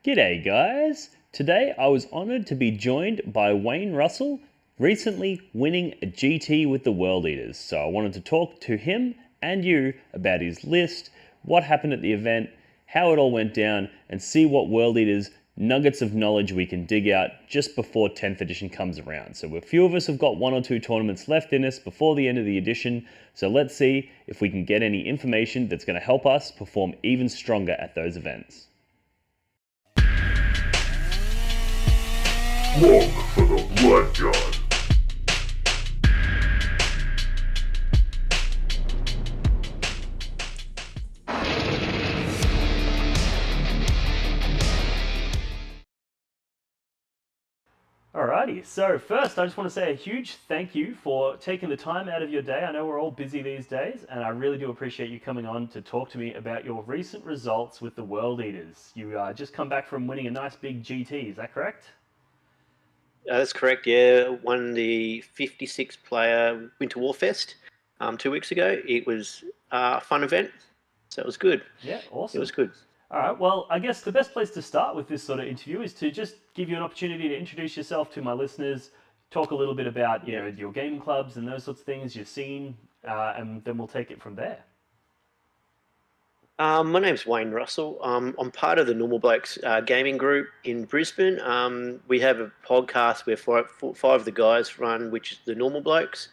G'day guys! Today I was honoured to be joined by Wayne Russell, recently winning a GT with the World Eaters. So I wanted to talk to him and you about his list, what happened at the event, how it all went down, and see what World Eaters nuggets of knowledge we can dig out just before 10th edition comes around. So a few of us have got one or two tournaments left in us before the end of the edition, so let's see if we can get any information that's going to help us perform even stronger at those events. Look for the blood god. Alrighty, so first I just want to say a huge thank you for taking the time out of your day. I know we're all busy these days, and I really do appreciate you coming on to talk to me about your recent results with the World Eaters. You just come back from winning a nice big GT, is that correct? That's correct, yeah. Won the 56 player Winter Warfest 2 weeks ago. It was a fun event, so it was good. Yeah, awesome. It was good. All right, well, I guess the best place to start with this sort of interview is to just give you an opportunity to introduce yourself to my listeners, talk a little bit about your gaming clubs and those sorts of things, your scene, and then we'll take it from there. My name's Wayne Russell. I'm part of the Normal Blokes gaming group in Brisbane. We have a podcast where five of the guys run, which is the Normal Blokes.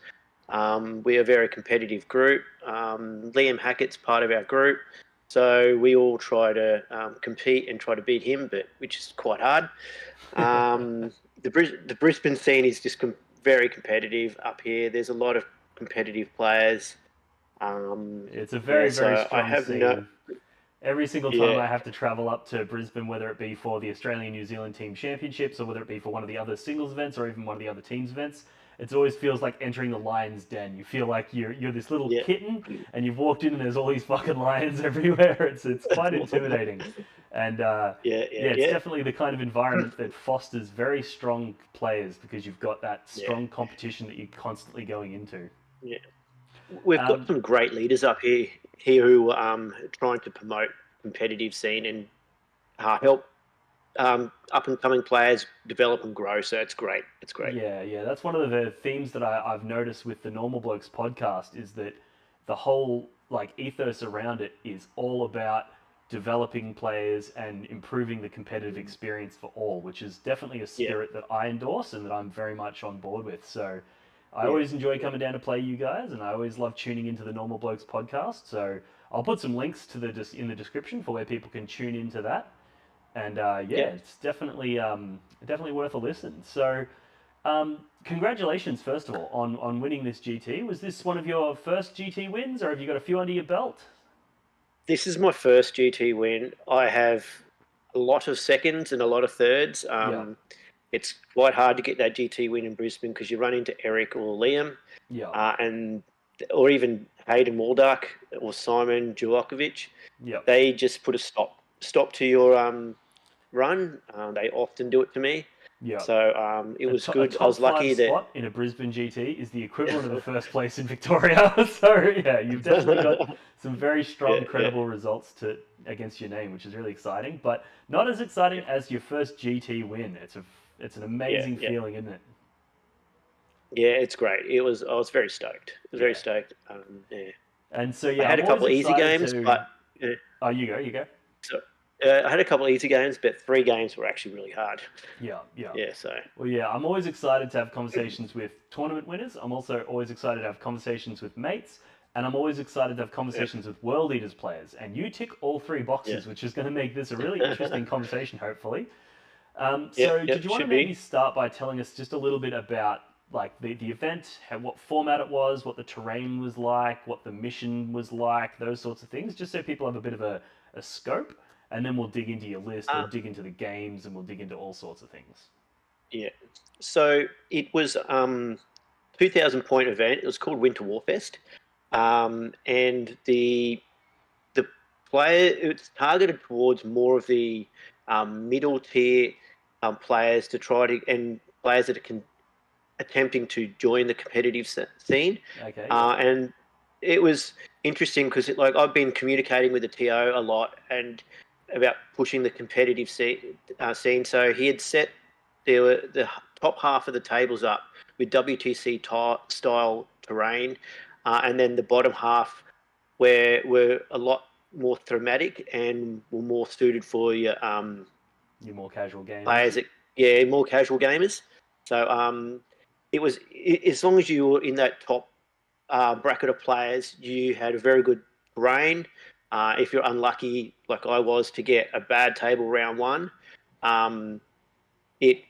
We're a very competitive group. Liam Hackett's part of our group. So we all try to compete and try to beat him, which is quite hard. The Brisbane scene is just very competitive up here. There's a lot of competitive players. It's a very strong scene. Every single time I have to travel up to Brisbane, whether it be for the Australian-New Zealand Team Championships or whether it be for one of the other singles events or even one of the other teams events, it always feels like entering the lion's den. You feel like you're this little kitten and you've walked in and there's all these fucking lions everywhere. It's quite intimidating. And it's definitely the kind of environment that fosters very strong players because you've got that strong competition that you're constantly going into. Yeah. We've got some great leaders up here who are trying to promote competitive scene and help up and coming players develop and grow. So it's great. It's great. Yeah. That's one of the themes that I've noticed with the Normal Blokes podcast is that the whole ethos around it is all about developing players and improving the competitive experience for all, which is definitely a spirit that I endorse and that I'm very much on board with. So I always enjoy coming down to play you guys, and I always love tuning into the Normal Blokes podcast. So I'll put some links to in the description for where people can tune into that. And it's definitely worth a listen. So congratulations, first of all, on winning this GT. Was this one of your first GT wins, or have you got a few under your belt? This is my first GT win. I have a lot of seconds and a lot of thirds. It's quite hard to get that GT win in Brisbane because you run into Eric or Liam, or even Hayden Waldark or Simon Julokovic. They just put a stop to your run. They often do it to me. So it was good. I was lucky that spot in a Brisbane GT is the equivalent of the first place in Victoria. So you've definitely got some very strong, credible results against your name, which is really exciting. But not as exciting as your first GT win. It's an amazing feeling, isn't it? Yeah, it's great. I was very stoked. Very stoked. And so I had a couple of easy games, but oh, you go. So I had a couple of easy games, but 3 games were actually really hard. Yeah. So I'm always excited to have conversations with tournament winners. I'm also always excited to have conversations with mates, and I'm always excited to have conversations with World Eaters players. And you tick all 3 boxes, which is going to make this a really interesting conversation, hopefully. Did you want to maybe start by telling us just a little bit about the event, what format it was, what the terrain was like, what the mission was like, those sorts of things, just so people have a bit of a scope, and then we'll dig into your list, we'll dig into the games, and we'll dig into all sorts of things. Yeah. So it was 2,000 point event. It was called Winter Warfest, and the player, it's targeted towards more of the middle tier players and players that are attempting to join the competitive scene. Okay. And it was interesting because I've been communicating with the TO a lot, and about pushing the competitive scene. So he had set the top half of the tables up with WTC style terrain, and then the bottom half where were a lot more thematic and were more suited for Your more casual gamers. players that, yeah, more casual gamers. So it was, as long as you were in that top bracket of players, you had a very good terrain. If you're unlucky, like I was, to get a bad table round one, um, it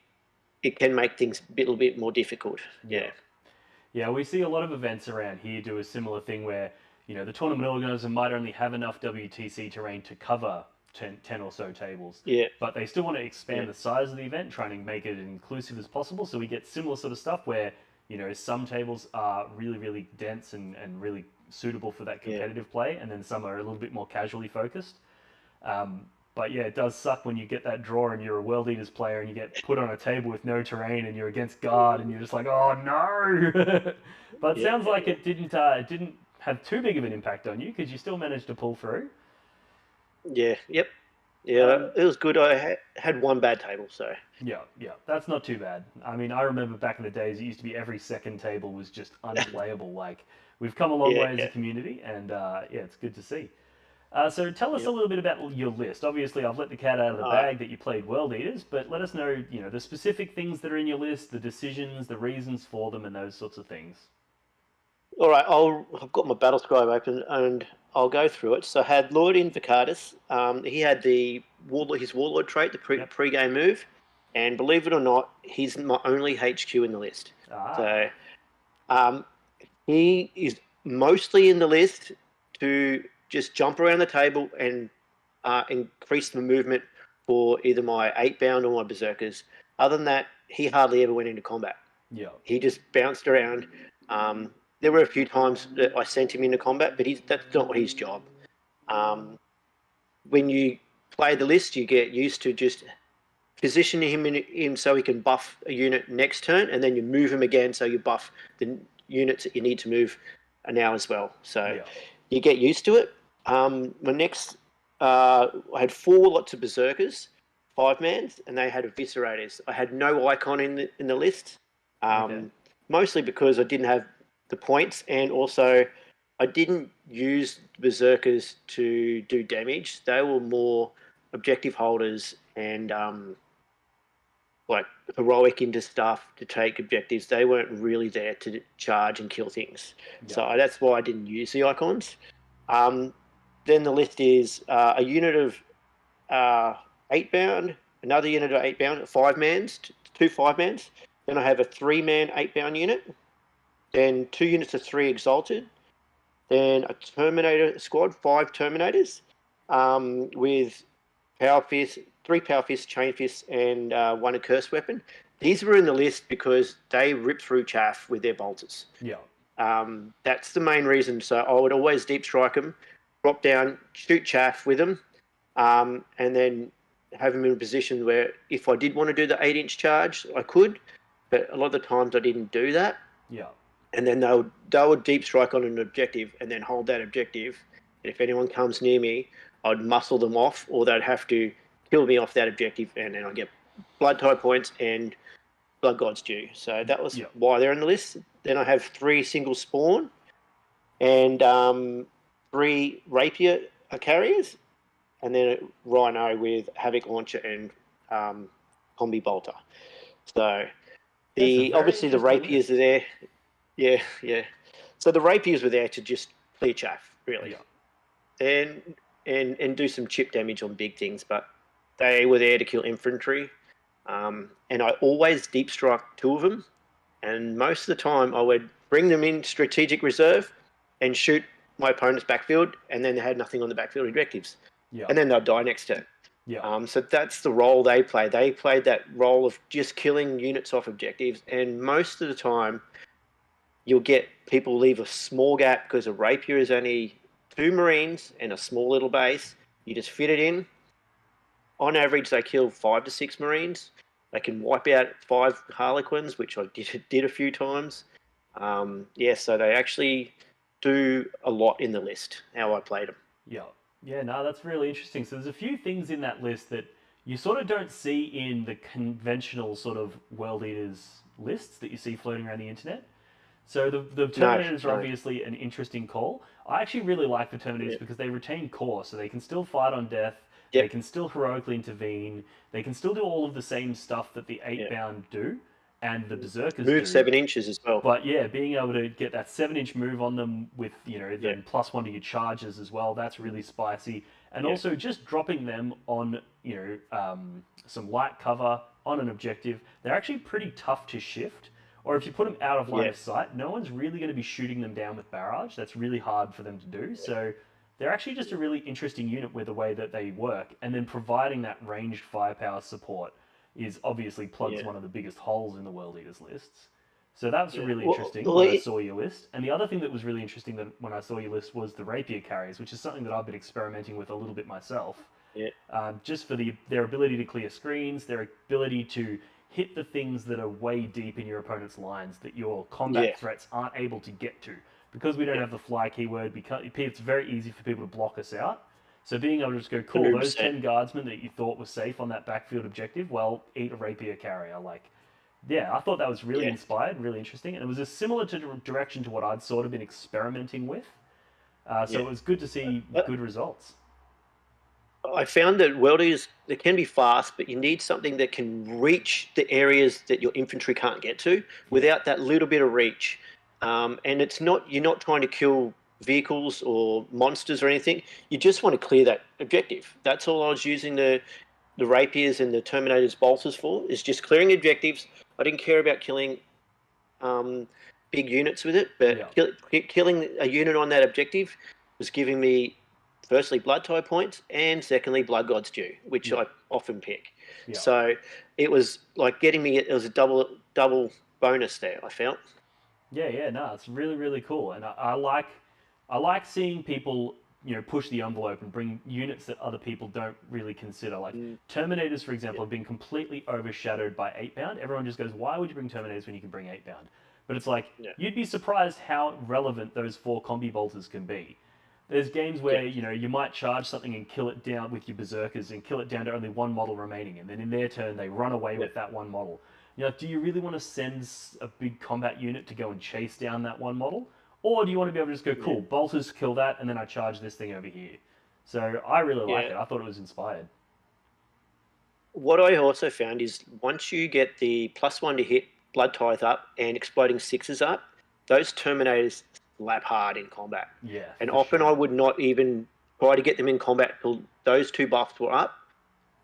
it can make things a little bit more difficult. Yeah. Yeah, Yeah, we see a lot of events around here do a similar thing where, the tournament organizer might only have enough WTC terrain to cover 10 or so tables, yeah, but they still want to yeah, expand the size of the event, trying to make it as inclusive as possible. So we get similar sort of stuff where, some tables are really, really dense and really suitable for that yeah, competitive play, and then some are a little bit more casually focused. But yeah, it does suck when you get that draw and you're a World Eaters player and you get put on a table with no terrain and you're against guard and you're just like, oh no. But it yeah, sounds like yeah. it didn't have too big of an impact on you because you still managed to pull through. Yeah, yep. Yeah, Um, it was good. I had one bad table, so yeah, yeah, that's not too bad. I mean, I remember back in the days, it used to be every second table was just unplayable. Like we've come a long yeah, way as a yeah, community, and yeah, it's good to see. So tell us a yep. little bit about your list. Obviously, I've let the cat out of the All right, bag that you played World Eaters, but let us know, the specific things that are in your list, the decisions, the reasons for them, and those sorts of things. all right. I've got my battle scribe open and I'll go through it. So I had Lord Invocatus. He had his warlord trait, the Yep. pre-game move, and believe it or not, he's my only HQ in the list. So Ah. um, he is mostly in the list to just jump around the table and increase the movement for either my 8 bound or my berserkers. Other than that, he hardly ever went into combat. Yep. He just bounced around. There were a few times that I sent him into combat, but that's not his job. Um, when you play the list, you get used to just positioning him so he can buff a unit next turn, and then you move him again so you buff the units that you need to move now as well. So Yep. you get used to it. My next, I had four lots of berserkers, 5 mans, and they had eviscerators. I had no icon in the list, Okay. mostly because I didn't have the points, and also I didn't use berserkers to do damage. They were more objective holders and like heroic into stuff to take objectives. They weren't really there to charge and kill things. Yep. So that's why I didn't use the icons. Um, then the list is a unit of 8 bound, another unit of 8 bound, 5 mans, 2 5 mans. Then I have a 3 man 8 bound unit. Then 2 units of 3 exalted. Then a Terminator squad, 5 Terminators, with Power Fist, 3 Power Fists, Chain Fists, and one Accursed Weapon. These were in the list because they rip through chaff with their bolters. Yep. That's the main reason. So I would always deep strike them, drop down, shoot chaff with them, and then have them in a position where if I did want to do the 8-inch charge, I could, but a lot of the times I didn't do that. Yep. And then they would deep strike on an objective and then hold that objective. And if anyone comes near me, I'd muscle them off, or they'd have to kill me off that objective, and then I get blood tie points and blood gods due. So that was Yep. why they're on the list. Then I have 3 single spawn and 3 rapier carriers, and then a rhino with havoc launcher and combi bolter. So That's a the very obviously the interesting rapiers are list. there. Yeah, yeah. So the rapiers were there to just clear chaff, really, Yep. and and do some chip damage on big things, but they were there to kill infantry. And I always deep strike 2 of them, and most of the time I would bring them in strategic reserve and shoot my opponent's backfield, and then they had nothing on the backfield objectives, and Yep. then they'd die next turn. Yep. So that's the role they play. They played that role of just killing units off objectives, and most of the time you'll get people leave a small gap because a rapier is only 2 marines and a small little base. You just fit it in. On average, they kill 5 to 6 marines. They can wipe out 5 harlequins, which I did a few times. Yeah, so they actually do a lot in the list. How I played them. Yeah, Yeah, no, that's really interesting. So there's a few things in that list that you sort of don't see in the conventional sort of World Eaters lists that you see floating around the internet. So the No, Terminators are no. obviously an interesting call. I actually really like the Yeah. Terminators because they retain core, so they can still fight on death, they Yep. can still heroically intervene, they can still do all of the same stuff that the Yeah. 8 bound do and the Berserkers Move do. 7 inches as well. But yeah, being able to get that 7 inch move on them with, Yeah. then +1 to your charges as well, that's really spicy. And Yeah. also just dropping them on, some light cover on an objective, they're actually pretty tough to shift. Or if you put them out of line Yeah. of sight, no one's really going to be shooting them down with barrage. That's really hard for them to do. So they're actually just a really interesting unit with the way that they work. And then providing that ranged firepower support is obviously plugs Yeah. one of the biggest holes in the World Eaters lists. So that was Yeah. really Well, interesting when I saw your list. And the other thing that was really interesting that when I saw your list was the rapier carriers, which is something that I've been experimenting with a little bit myself. yeah. Just for their ability to clear screens, their ability to hit the things that are way deep in your opponent's lines that your Yeah. combat threats aren't able to get to. Because we don't Yeah. have the fly keyword, because it's very easy for people to block us out. So being able to just go, cool, those 100%. 10 guardsmen that you thought were safe on that backfield objective, well, eat a rapier carrier. Like, yeah, I thought that was really Yeah. inspired, really interesting, and it was a similar direction to what I'd sort of been experimenting with. So Yeah. it was good to see But good results. I found that welders they can be fast, but you need something that can reach the areas that your infantry can't get to Yeah, without that little bit of reach. And it's not you're not trying to kill vehicles or monsters or anything. You just want to clear that objective. That's all I was using the rapiers and the terminators bolters for is just clearing objectives. I didn't care about killing um, big units with it, but yeah, killing a unit on that objective was giving me firstly blood tie points and secondly blood gods due, which yeah, I often pick. yeah. So it was like getting me. It was a double bonus there. I felt. Yeah, yeah, no, it's really, really cool, and I like seeing people, push the envelope and bring units that other people don't really consider. Like Mm, Terminators, for example, yeah, have been completely overshadowed by 8 bound. Everyone just goes, "Why would you bring Terminators when you can bring 8 bound?" But it's like yeah, you'd be surprised how relevant those four combi bolters can be. There's games yeah, where you might charge something and kill it down with your berserkers and kill it down to only one model remaining, and then in their turn they run away yeah, with that one model. Do you really want to send a big combat unit to go and chase down that one model? Or do you want to be able to just go, yeah, cool, bolters kill that, and then I charge this thing over here? So I really like yeah. it. I thought it was inspired. What I also found is once you get the +1 to hit blood tithe up and exploding sixes up, those terminators slap hard in combat. Yeah, And for often I sure. would not even try to get them in combat till those two buffs were up.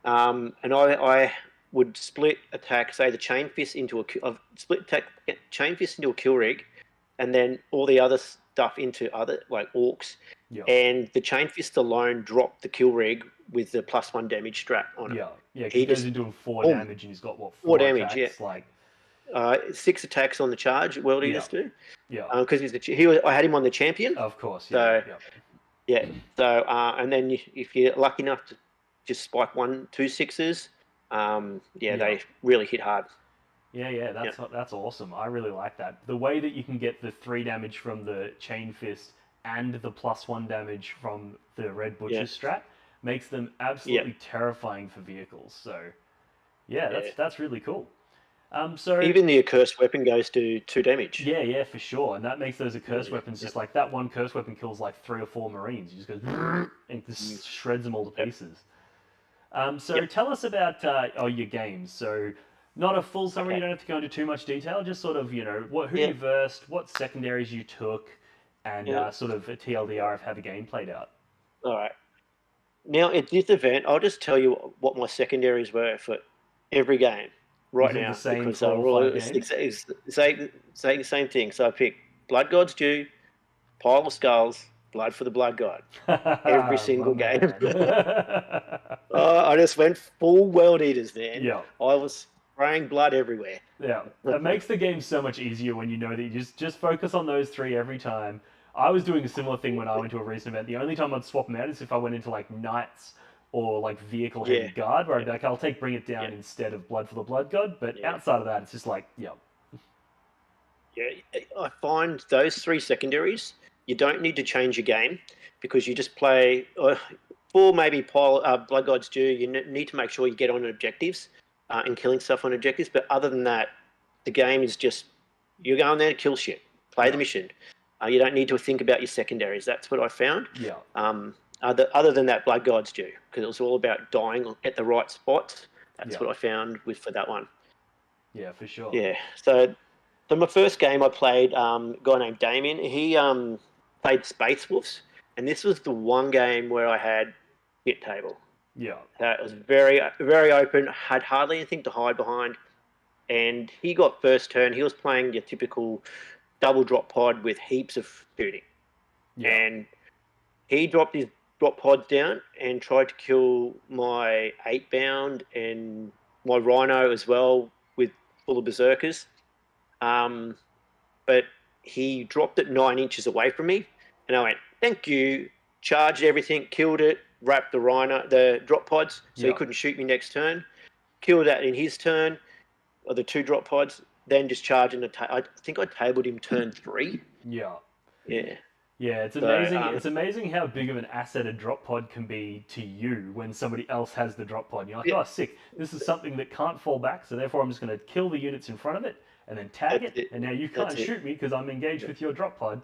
And I would split attack, say the chain fist into I've split attack chain fist into a kill rig, and then all the other stuff into other like orcs. Yeah, And the chain fist alone dropped the kill rig with the +1 damage strat on it. yeah, yeah, because he He goes just into him four boom, damage and he's got, what, 4 four damage. Yeah, attacks? Like, 6 attacks on the charge. World yeah, Eaters do yeah, because I had him on the champion. of course, yeah, So yeah. yeah, so and then if you're lucky enough to just spike 1, 2 sixes, yeah, Yeah. they really hit hard. Yeah, yeah, Yeah, that's awesome. I really like that. The way that you can get the 3 damage from the chain fist and the +1 damage from the red yeah, butcher's strat makes them yeah, absolutely terrifying for vehicles. So yeah, yeah. that's really cool. So Even the accursed weapon goes to 2 damage. yeah, yeah, for sure, and that makes those accursed Mm, weapons just yep, like that one curse weapon kills like 3 or 4 Marines. You just goes and mm, just shreds them all to yep, pieces. So yep. tell us about your games. So not a full summary. You Okay. don't have to go into too much detail. Just sort of who Yeah, you versed, what secondaries you took, and yeah. sort of a TLDR of how the game played out. All right. Now at this event, I'll just tell you what my secondaries were for every game Was right it the now same because for they all were all five games? saying the same thing. So I picked Blood God's Due, Pile of Skulls, Blood for the Blood God, every My single game. man. I just went full World Eaters, man. Yeah. I was spraying blood everywhere. Yeah, it makes the game so much easier when you know that you just focus on those three every time. I was doing a similar thing when I went to a recent event. The only time I'd swap them out is if I went into like knights or like vehicle heavy Yeah, guard, where I'd yeah, be like, I'll take bring it yeah, down instead of blood for the blood god. But yeah, outside of that, it's just like, yeah, yeah. I find those three secondaries you don't need to change your game because you just play for maybe Blood Gods do. You need to make sure you get on objectives and killing stuff on objectives. But other than that, the game is just you're going there to kill shit, play the mission. You don't need to think about your secondaries. That's what I found. Yeah. Other than that, Blood Gods do because it was all about dying at the right spots. That's what I found for that one. Yeah, for sure. Yeah. So my first game I played, a guy named Damien. He played Space Wolves, and this was the one game where I had hit table. Yeah. It was very, very open. Had hardly anything to hide behind, and he got first turn. He was playing your typical double drop pod with heaps of shooting, and he dropped his drop pods down and tried to kill my 8-bound and my Rhino as well with full of berserkers. But he dropped it 9 inches away from me, and I went, "Thank you." Charged everything, killed it, wrapped the drop pods, so he couldn't shoot me next turn. Killed that in his turn, or the 2 drop pods. Then just charging I think I tabled him turn 3. Yeah. Yeah. Yeah, it's amazing. It's amazing how big of an asset a drop pod can be to you when somebody else has the drop pod. You're like, oh, sick. This is something that can't fall back, so therefore I'm just going to kill the units in front of it and then tag it, and now you can't shoot me because I'm engaged with your drop pod.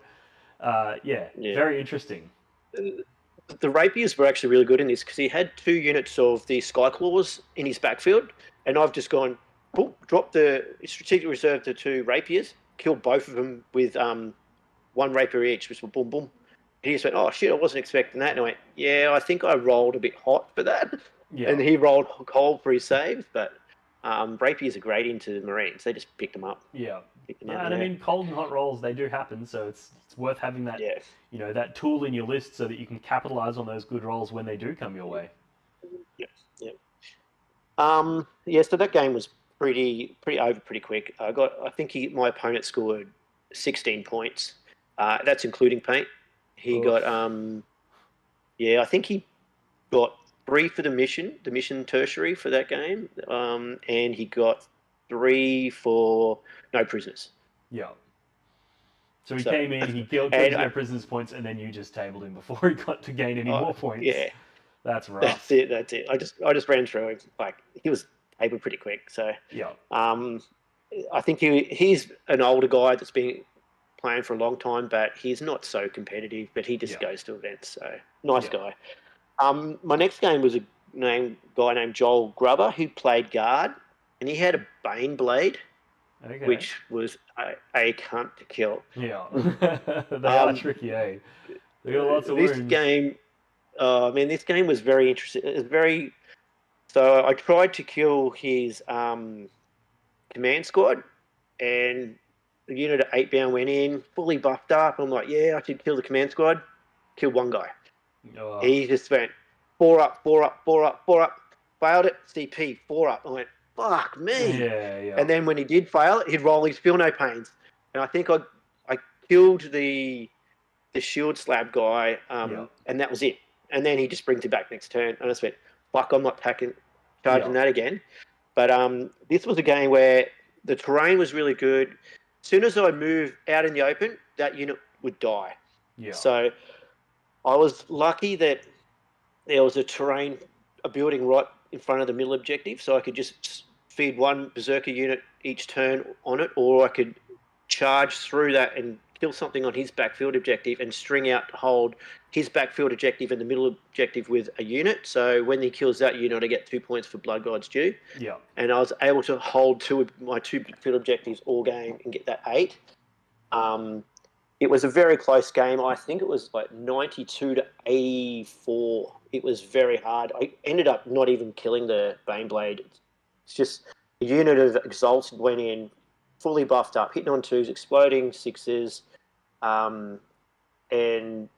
Very interesting. The rapiers were actually really good in this because he had 2 units of the Skyclaws in his backfield, and I've just gone, boom, drop the strategic reserve to 2 rapiers, kill both of them with 1 rapier each, which was boom, boom. And he just went, oh, shit, I wasn't expecting that. And I went, yeah, I think I rolled a bit hot for that. Yeah. And he rolled cold for his saves, but rapiers are great into the Marines. They just picked them up. Yeah. And I mean, cold and hot rolls, they do happen, so it's worth having that, that tool in your list so that you can capitalize on those good rolls when they do come your way. Yeah. So that game was pretty over pretty quick. I think my opponent scored 16 points. That's including paint. He got, I think he got 3 for the mission tertiary for that game, and he got 3 for no prisoners. Yeah. So he came in, he killed no prisoners points, and then you just tabled him before he got to gain any more points. Yeah. That's rough. That's it. I just ran through him. Like, he was tabled pretty quick. So yeah. I think he's an older guy that's been playing for a long time, but he's not so competitive, but he just goes to events. So nice guy. My next game was a guy named Joel Grubber who played guard, and he had a Bane Blade, which was a cunt to kill. Yeah. They are tricky, eh? They got lots of wounds. This game was very interesting. It was so I tried to kill his command squad, and the unit of 8-bound went in, fully buffed up. I'm like, yeah, I should kill the command squad. Killed one guy. Oh. He just went 4 up, 4 up, 4 up, 4 up. Failed it, CP, 4 up. I went, fuck me. Yeah. And then when he did fail it, he'd roll his feel no pains. And I think I killed the shield slab guy, and that was it. And then he just brings it back next turn. And I just went, fuck, I'm not charging that again. But this was a game where the terrain was really good. As soon as I moved out in the open, that unit would die. Yeah. So I was lucky that there was a building right in front of the middle objective, so I could just feed 1 berserker unit each turn on it, or I could charge through that and kill something on his backfield objective and string out to hold his backfield objective and the middle objective with a unit. So when he kills that unit, I get 2 points for Blood God's due. Yeah. And I was able to hold my 2 backfield objectives all game and get that 8. It was a very close game. I think it was like 92 to 84. It was very hard. I ended up not even killing the Baneblade. It's just a unit of Exalted went in, fully buffed up, hitting on 2s, exploding 6s, and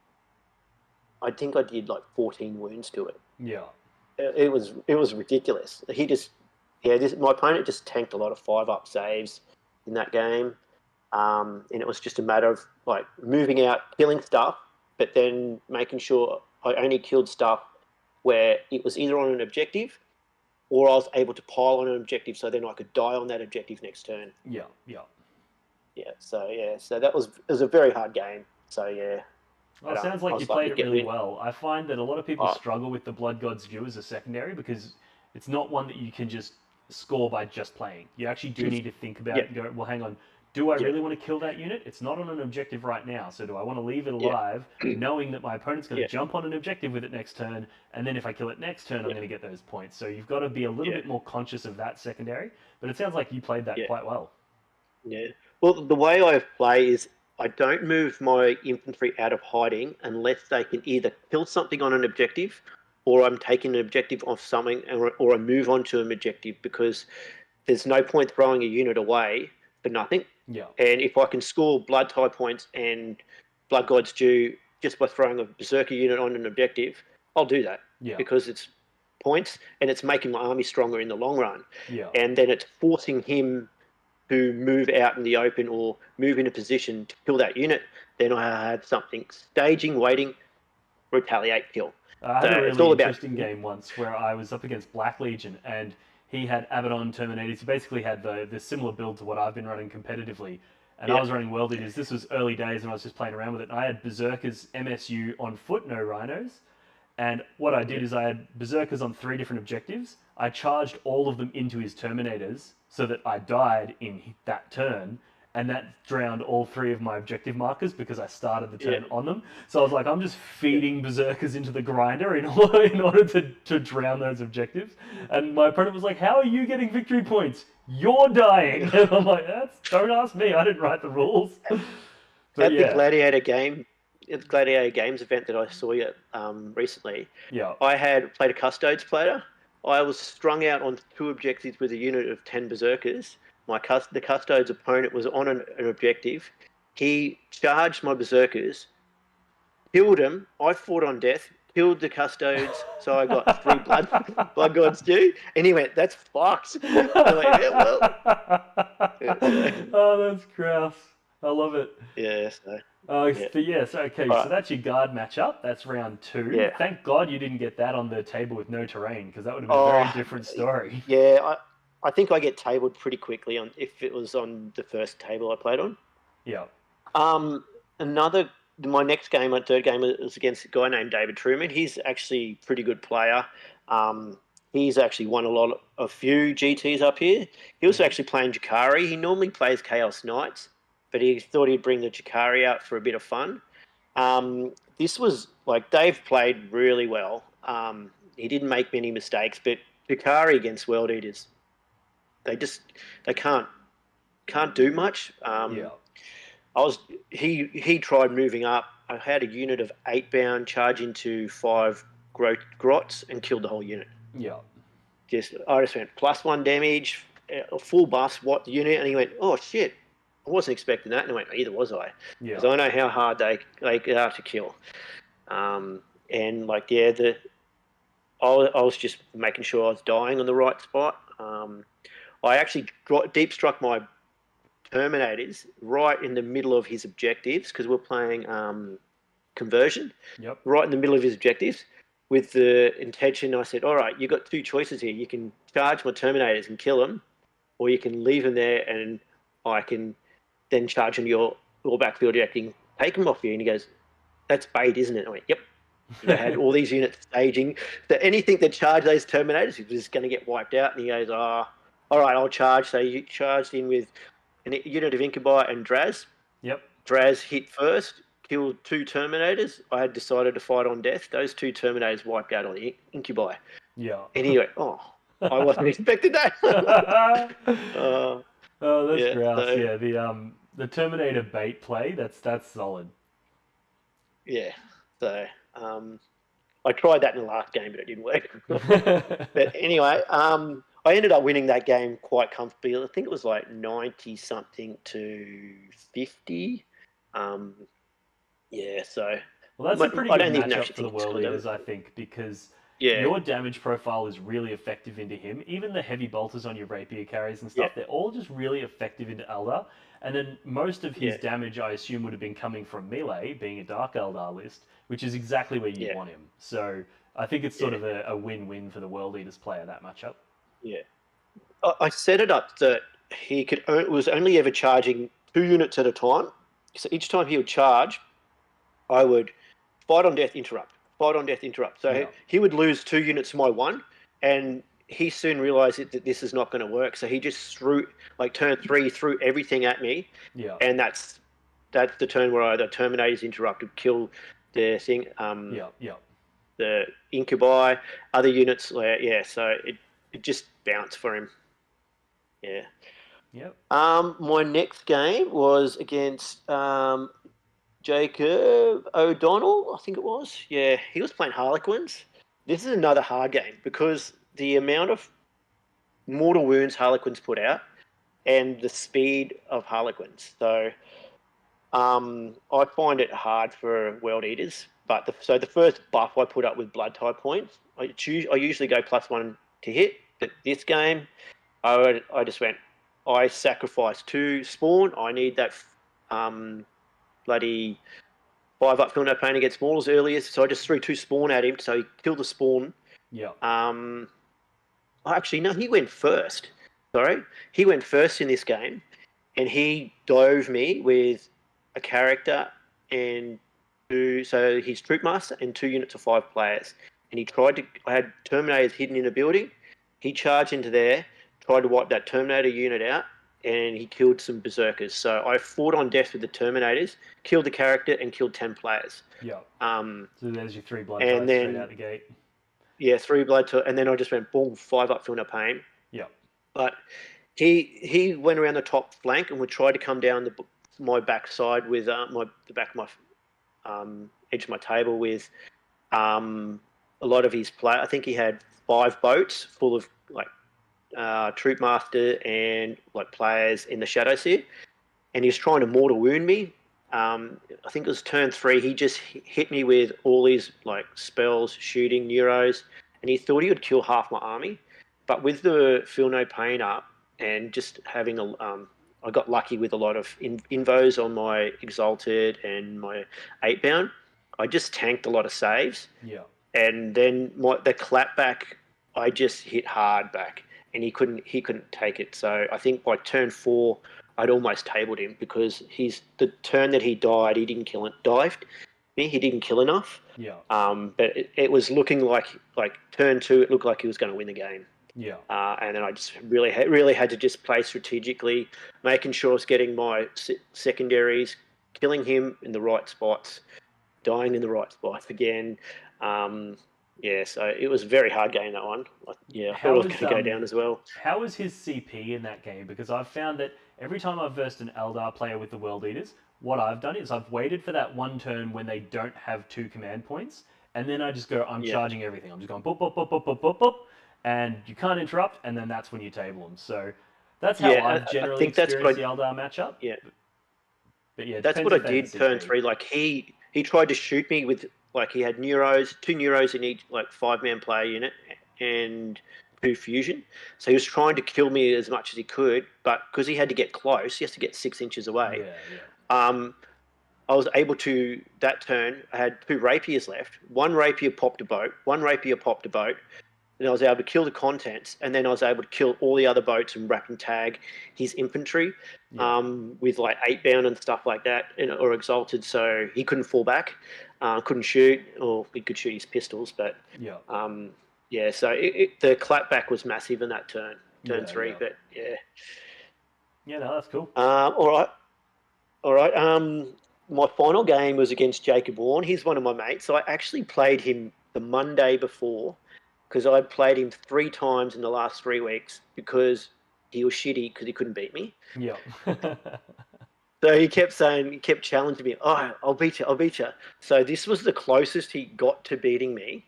I think I did like 14 wounds to it. Yeah. It was ridiculous. My opponent just tanked a lot of 5-up saves in that game. And it was just a matter of like moving out, killing stuff, but then making sure I only killed stuff where it was either on an objective or I was able to pile on an objective so then I could die on that objective next turn. Yeah. So that was a very hard game. So yeah. Well, it But sounds I like you was played lucky to it get really win. well. I find that a lot of people Oh, struggle with the Blood God's Due as a secondary because it's not one that you can just score by just playing. You actually do need to think about yeah, it and go, well, hang on, do I yeah, really want to kill that unit? It's not on an objective right now, so do I want to leave it yeah, alive, knowing that my opponent's going yeah, to jump on an objective with it next turn, and then if I kill it next turn, I'm yeah, going to get those points. So you've got to be a little yeah, bit more conscious of that secondary, but it sounds like you played that yeah, quite well. yeah. Well, the way I play is I don't move my infantry out of hiding unless they can either kill something on an objective, or I'm taking an objective off something, or I move on to an objective because there's no point throwing a unit away for nothing. Yeah, And if I can score blood tie points and blood gods due just by throwing a berserker unit on an objective, I'll do that yeah, because it's points and it's making my army stronger in the long run. yeah. And then it's forcing him to move out in the open or move into position to kill that unit. Then I have something staging, waiting, retaliate, kill. I So had a it's really all about interesting game once where I was up against Black Legion and he had Abaddon Terminators. He basically had the similar build to what I've been running competitively. And I yeah, was running World Eaters. This was early days and I was just playing around with it. And I had Berserkers MSU on foot, no rhinos. And what I yeah, did is I had Berserkers on 3 different objectives. I charged all of them into his Terminators so that I died in that turn. And that drowned all 3 of my objective markers because I started the yeah, turn on them. So I was like, I'm just yeah. feeding Berserkers into the grinder in order to drown those objectives. And my opponent was like, how are you getting victory points? You're dying. And I'm like, don't ask me. I didn't write the rules. But At the yeah, Gladiator game, at the Gladiator Games event that I saw you recently, yeah, I had played a Custodes player. I was strung out on 2 objectives with a unit of 10 Berserkers. The Custodes opponent was on an objective. He charged my Berserkers, killed him. I fought on death, killed the Custodes, so I got 3 blood gods due. And he went, "That's fucked." And I went, "Yeah, well, yeah, so, Oh, that's gross. I love it. yeah, so yeah, But yes, okay, all so right, that's your guard matchup. That's round 2. yeah." Thank God you didn't get that on the table with no terrain, because that would have been a very Oh, different story. yeah. I think I get tabled pretty quickly on if it was on the first table I played on. Yeah, Um, another my next game, my third game was against a guy named David Truman. He's actually a pretty good player. Um, he's actually won a few GTs up here. He was hmm, actually playing Jakari. He normally plays Chaos Knights, but he thought he'd bring the Jakari out for a bit of fun. This was like Dave played really well. He didn't make many mistakes, but Jakari against World Eaters, they just they can't do much. yeah, I was he tried moving up. I had a unit of 8 bound charge into 5 grots and killed the whole unit. yeah, I just went +1 damage, a full buff, what the unit, and he went, "Oh shit, I wasn't expecting that." And I went, "Either was I," yeah, because I know how hard they are to kill. And like yeah, I was just making sure I was dying on the right spot. I actually deep struck my Terminators right in the middle of his objectives because we're playing conversion yep, right in the middle of his objectives with the intention. I said, all right, you've got 2 choices here. You can charge my Terminators and kill them, or you can leave them there and I can then charge on your backfield reacting, take them off you. And he goes, that's bait, isn't it? I went, yep. They had all these units staging that anything that charged those Terminators was going to get wiped out. And he goes, all right, I'll charge. So you charged in with a unit of Incubi and Draz. yep, Draz hit first, killed 2 Terminators. I had decided to fight on death. Those 2 Terminators wiped out on the Incubi. yeah. And he went, oh, I wasn't expecting that. uh, Oh, that's yeah, grouse. so, Yeah, the Terminator bait play. That's solid. yeah. So, I tried that in the last game, but it didn't work. But anyway, I ended up winning that game quite comfortably. I think it was like 90 something to 50. Um, yeah, so Well, that's a pretty I good don't even matchup actually for the think it's World gone down. Eaters, I think, because Yeah, your damage profile is really effective into him. Even the heavy bolters on your rapier carries and yeah, stuff, they're all just really effective into Eldar. And then most of his yeah, damage, I assume, would have been coming from melee, being a Dark Eldar list, which is exactly where you'd yeah, want him. So I think it's sort yeah, of a win-win for the World Eaters player, that matchup. yeah. I set it up that he was only ever charging 2 units at a time. So each time he would charge, I would fight on death, interrupt, fight on death, interrupt. So Yeah. he would lose 2 units to my 1, and he soon realised that this is not going to work. So he just threw, like turn 3, threw everything at me, Yeah. and that's the turn where the Terminators interrupted, kill the thing, Yeah. Yeah. the incubi, other units. Yeah, so it just bounced for him. Yeah. Yep. My next game was against Jacob O'Donnell, I think it was. Yeah, he was playing Harlequins. This is another hard game because the amount of mortal wounds Harlequins put out and the speed of Harlequins. So I find it hard for World Eaters. But the first buff I put up with Blood type points, I usually go +1 to hit. But this game, I just went, I sacrificed 2 spawn. I need that bloody 5 up fill no pain against mortals earliest. So I just threw 2 spawn at him. So he killed the spawn. Yeah. Actually, no, he went first. Sorry. He went first in this game. And he dove me with a character and 2. So he's Troop Master and 2 units of 5 players. And he tried to. I had Terminators hidden in a building. He charged into there, tried to wipe that Terminator unit out, and he killed some Berserkers. So I fought on death with the Terminators, killed the character, and killed 10 players. Yeah. So there's your 3 blood And ties straight then, out the gate. yeah, 3 blood, and then I just went boom, 5 up, feel no pain. Yeah. But he went around the top flank and would try to come down my backside with the back of my edge of my table with a lot of his play. I think he had 5 boats full of like Troop Master and like players in the Shadow Seer, and he was trying to mortal wound me. I think it was turn 3. He just hit me with all these like spells, shooting, neuros, and he thought he would kill half my army. But with the Feel No Pain up and just having I got lucky with a lot of invos on my Exalted and my 8-bound. I just tanked a lot of saves. Yeah. And then the clapback, I just hit hard back, and he couldn't take it. So I think by turn 4, I'd almost tabled him because the turn that he died, he didn't kill it. Dived me, he didn't kill enough. Yeah. But it was looking like turn 2, it looked like he was going to win the game. Yeah. And then I just really had to just play strategically, making sure I was getting my secondaries, killing him in the right spots, dying in the right spots again. Yeah, so it was a very hard game, that one. Yeah, I thought it was going to go down as well. How was his CP in that game? Because I've found that every time I've versed an Eldar player with the World Eaters, what I've done is I've waited for that one turn when they don't have 2 command points, and then I just go, I'm charging everything. I'm just going boop, boop, boop, boop, boop, boop, boop, and you can't interrupt, and then that's when you table them. So that's how I've generally experienced the Eldar matchup. Yeah. But yeah, that's what I did turn 3. Like he tried to shoot me with, like, he had neuros, 2 neuros in each like 5-man player unit and 2 fusion. So he was trying to kill me as much as he could, but because he had to get close, he has to get 6 inches away. I was able to, that turn, I had 2 rapiers left. 1 rapier popped a boat, 1 rapier popped a boat, and I was able to kill the contents, and then I was able to kill all the other boats and wrap and tag his infantry with like 8-bound and stuff like that, or Exalted, so he couldn't fall back, couldn't shoot, or he could shoot his pistols, but so the clapback was massive in that turn 3, but yeah. Yeah, no, that's cool. All right. My final game was against Jacob Warren. He's one of my mates. So I actually played him the Monday before, because I played him 3 times in the last 3 weeks because he was shitty because he couldn't beat me. Yeah. So he kept challenging me. Oh, I'll beat you. So this was the closest he got to beating me.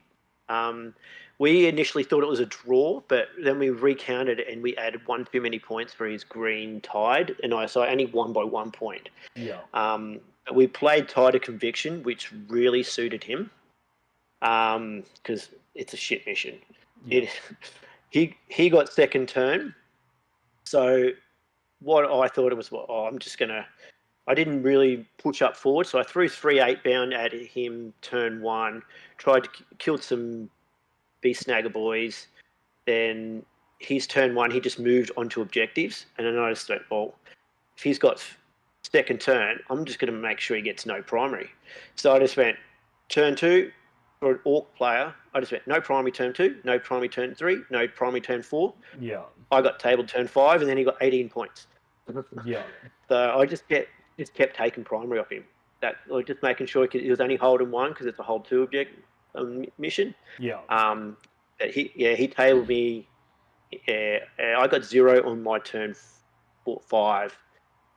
We initially thought it was a draw, but then we recounted it and we added 1 too many points for his green tide, and I only won by 1 point. Yeah. We played Tide of Conviction, which really suited him, because it's a shit mission. Yeah. He got second turn, so what I thought it was, I didn't really push up forward, so I threw 3 8-bound at him turn 1, tried to kill some Beast Snagger boys. Then his turn 1, he just moved onto objectives, and then I just thought, well, if he's got second turn, I'm just going to make sure he gets no primary. So I just went turn 2, for an Orc player, I just went no primary turn 2, no primary turn 3, no primary turn 4. Yeah. I got tabled turn 5, and then he got 18 points. Yeah. So I just kept taking primary off him. That, or just making sure he was only holding one because it's a hold 2 object mission. Yeah. But he tabled me. Yeah, I got 0 on my turn 5.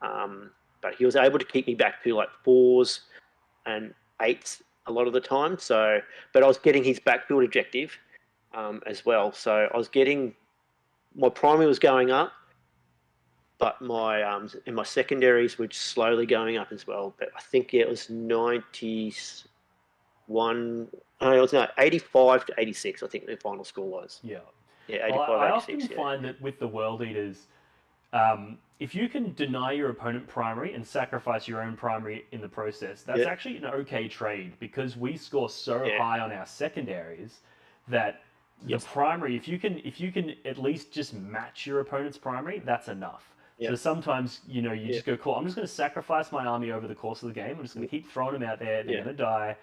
But he was able to keep me back to like 4s and 8s a lot of the time. So, but I was getting his backfield objective as well. So I was getting my primary was going up, but my and my secondaries were slowly going up as well. But I think it was 91. No, it was 85 to 86. I think the final score was. Yeah. Yeah, Well, 85, I 86. often Yeah, find that with the World Eaters, if you can deny your opponent primary and sacrifice your own primary in the process, that's yeah, actually an okay trade because we score so yeah, high on our secondaries that the yeah, primary, if you can at least just match your opponent's primary, that's enough. yeah, So sometimes, you yeah, just go, cool, I'm just going to sacrifice my army over the course of the game. I'm just going to keep throwing them out there. They're yeah, going to die,